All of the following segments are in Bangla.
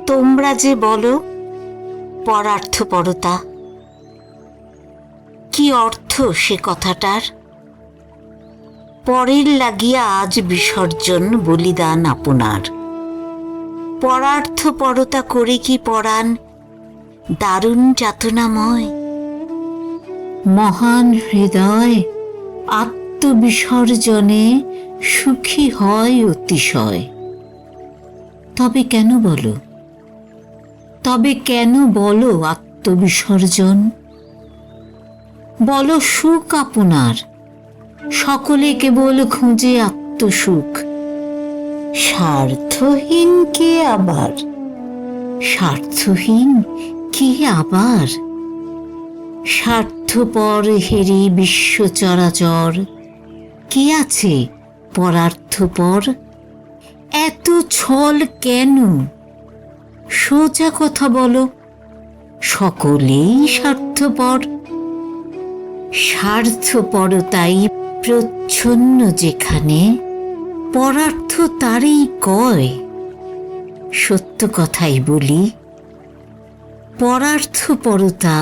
তোমরা যে বলো পরার্থপরতা, কি অর্থ সে কথাটার? পরের লাগিয়া আজ বিসর্জন বলিদান আপনার। পরার্থপরতা করে কি পরাণ দারুণ যাতনাময়? মহান হৃদয় আত্মবিসর্জনে সুখী হয় অতিশয়। তবে কেন বলো, তবে কেন বলো আত্মবিসর্জন? বলো সুখ আপনার, সকলে কেবল খুঁজে আত্মসুখ। স্বার্থহীন কে আবার, স্বার্থহীন কে আবার? স্বার্থপর হেরি বিশ্ব চরাচর, কে আছে পরার্থপর? এত ছল কেন? সোজা কথা বলো, সকলেই স্বার্থপর। স্বার্থপরতাই প্রচ্ছন্ন যেখানে, পরার্থ তারই কয়। সত্য কথাই বলি, পরার্থপরতা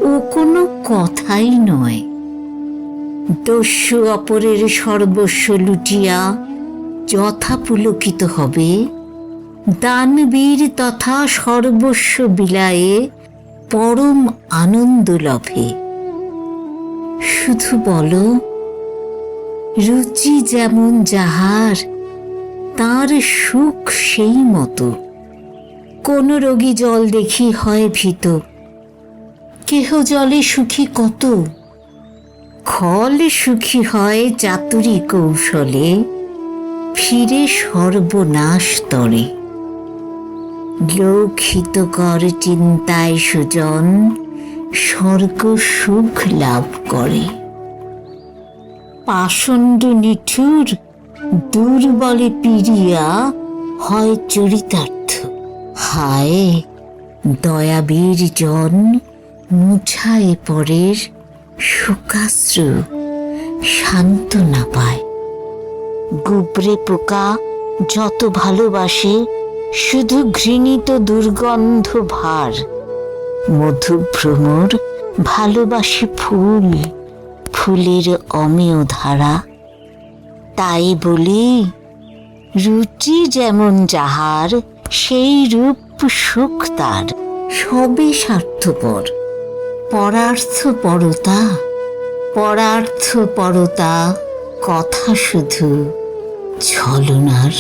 ও কোনো কথাই নয়। দস্যু অপরের সর্বস্ব লুটিয়া যথা পুলকিত হবে, দানবীর তথা সর্বস্ব বিলায়ে পরম আনন্দ লভে। শুধু বলো, রুচি যেমন যাহার তার সুখ সেই মতো। কোন রোগী জল দেখি হয় ভীত, কেহ জলে সুখী কত। খল সুখী হয় চাতুরী কৌশলে, ফিরে সর্বনাশ তরে। লোকহিতকর চিন্তায় সুজন স্বর্গ সুখ লাভ করে। পাষণ্ড নিঠুর দুর্বলে পিরিয়া হয় চরিতার্থ। হায় দয়াবীর জন মুছায় পরের শোকাশ্রু, সান্ত্বনা পায়। গুবরে পোকা যত ভালোবাসে শুধু ঘৃণিত দুর্গন্ধ ভার। মধুভ্রমর ভালোবাসে ফুল, ফুলের অমেয় ধারা। তাই বলি, রুচি যেমন যাহার সেই রূপ সুখ তার। সবে স্বার্থপর, পরার্থপরতা, পরার্থপরতা কথা শুধু ছলনার।